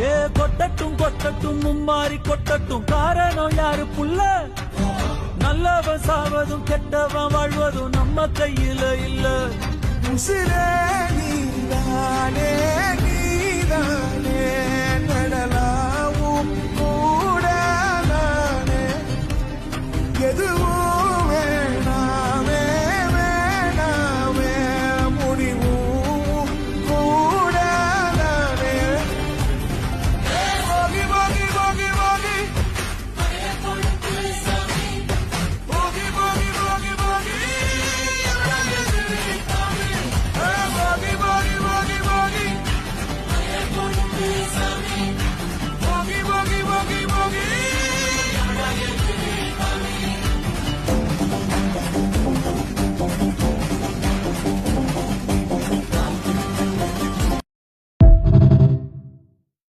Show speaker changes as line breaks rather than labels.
ஏ கொட்டட்டும் கொட்டட்டும் மும்மாரி கொட்டட்டும் காரணம் யாரு புள்ள நல்லவன் சாவதும் கெட்டவன் வாழ்வதும் நம்ம கையில இல்ல
உசிரே நீதானே